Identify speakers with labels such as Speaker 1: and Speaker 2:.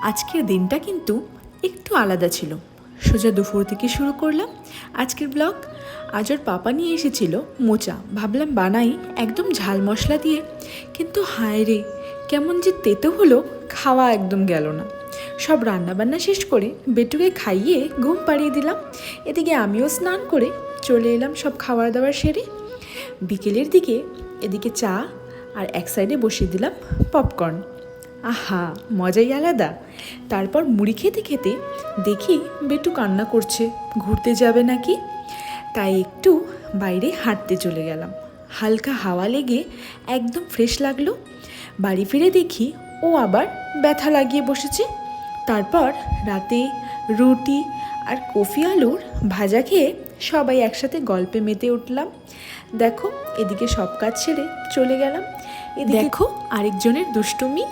Speaker 1: আজকের দিনটা কিন্তু একটু আলাদা ছিল। সোজা দুপুর থেকে শুরু করলাম আজকের ব্লগ। আজ ওর পাপা নিয়ে এসেছিল মোচা, ভাবলাম বানাই একদম ঝাল মশলা দিয়ে, কিন্তু হায় রে, কেমন যে তেতো হলো, খাওয়া একদম গেল না। সব রান্নাবান্না শেষ করে বেটুকে খাইয়ে ঘুম পাড়িয়ে দিলাম। এদিকে আমিও স্নান করে চলে এলাম সব খাবার দাবার সেরে। বিকেলের দিকে এদিকে চা আর এক সাইডে বসিয়ে দিলাম পপকর্ন। আহা, মজাই আলাদা। তারপর মুড়ি খেতে খেতে দেখি বেটু কান্না করছে, ঘুরতে যাবে নাকি। তাই একটু বাইরে হাঁটতে চলে গেলাম। হালকা হাওয়া লেগে একদম ফ্রেশ লাগলো। বাড়ি ফিরে দেখি ও আবার ব্যথা লাগিয়ে বসেছে। তারপর রাতে রুটি আর কফি আলুর ভাজা খেয়ে সবাই একসাথে গল্পে মেতে উঠলাম। দেখো, এদিকে সব কাজ ছেড়ে চলে গেলাম। দেখো আরেকজনের দুষ্টুমি।